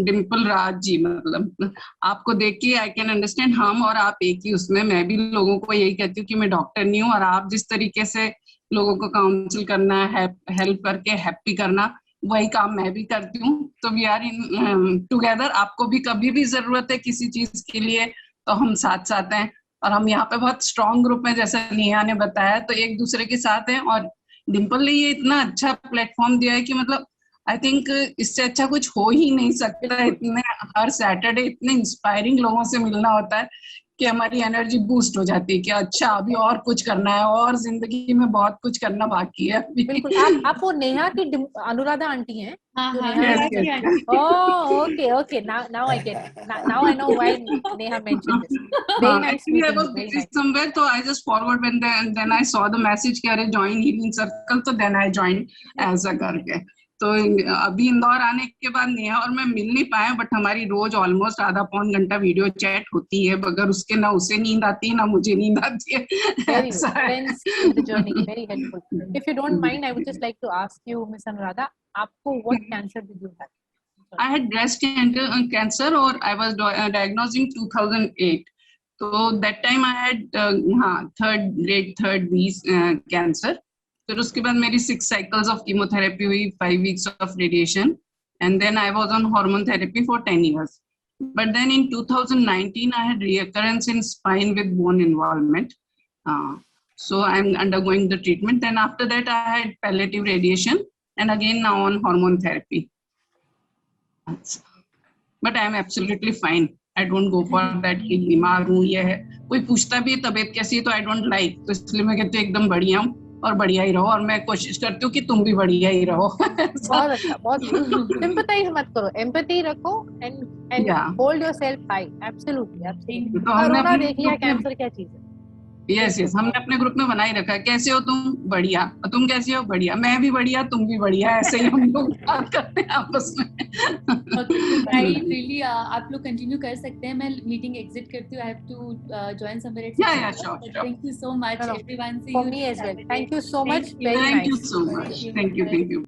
Dimple Raj जी, मतलब आपको देख के I can understand, हम और आप एक ही उसमें. मैं भी लोगों को यही कहती हूँ कि मैं डॉक्टर नहीं हूँ, और आप जिस तरीके से लोगों को काउंसिल करना है, हेल्प करके हैप्पी करना, वही काम मैं भी करती हूँ. तो वी आर इन टुगेदर. आपको भी कभी भी जरूरत है किसी चीज के लिए तो हम साथ साथ हैं, और हम यहाँ पे बहुत स्ट्रॉन्ग ग्रुप में, जैसे नेहा ने बताया, तो एक दूसरे के साथ हैं. और डिम्पल ने ये इतना अच्छा प्लेटफॉर्म दिया है कि मतलब आई थिंक इससे अच्छा कुछ हो ही नहीं सकता. इतने हर सैटरडे इतने इंस्पायरिंग लोगों से मिलना होता है कि हमारी एनर्जी बूस्ट हो जाती है कि अच्छा अभी और कुछ करना है, और जिंदगी में बहुत कुछ करना बाकी है. बिल्कुल. आप वो नेहा की अनुराधा आंटी हैं? Okay. Now I get it. Now I know why Neha mentioned this. Very nice. Actually, I was busy somewhere, so I just forward when then I saw the message कि अरे join healing circle, so then I joined as a करके. तो अभी इंदौर आने के बाद नेहा और मैं मिल नहीं पाए, बट हमारी रोज ऑलमोस्ट आधा पौन घंटा वीडियो चैट होती है. बगैर उसके ना उसे नींद आती है ना मुझे नींद आती है. Friends in the journey, very helpful. If you don't mind, I would just like to ask you, Miss Anuradha, आपको what cancer did you have? I had breast cancer, or I was diagnosed in 2008. So that time I had third grade cancer. फिर उसके बाद मेरी 6 cycles of chemotherapy हुई, 5 weeks of radiation, and then I was on hormone therapy for 10 years. But then in 2019 I had reoccurrence in spine with bone involvement. So I'm undergoing the treatment. Then after that I had palliative radiation, and again now on hormone therapy. But I'm absolutely fine. I don't go for that कि बीमार हूँ ये है। कोई पूछता भी है तबीयत कैसी है तो आई डोंट लाइक, तो इसलिए मैं कहती हूँ एकदम बढ़िया हूँ और बढ़िया ही रहो, और मैं कोशिश करती हूँ कि तुम भी बढ़िया ही रहो। बहुत अच्छा, बहुत सिंपैथाइज मत करो, एम्पैथी रखो and hold yourself high. Absolutely absolutely. तो हमने कोरोना अपने देख लिया, ग्रुप में कैंसर क्या चीज है। यस हमने अपने ग्रुप में बना ही रखा है, कैसे हो तुम? बढ़िया। और तुम कैसे हो? बढ़िया। मैं भी बढ़िया, तुम भी बढ़िया, ऐसे ही हम लोग बात करते हैं आपस में। आई रियली आप लोग कंटिन्यू कर सकते हैं, मैं मीटिंग एग्जिट करती हूँ, I have to join somewhere at 6. Thank you so much everyone, see For you me as well. Thank you so much. Very Thank nice. you so much. Thank you.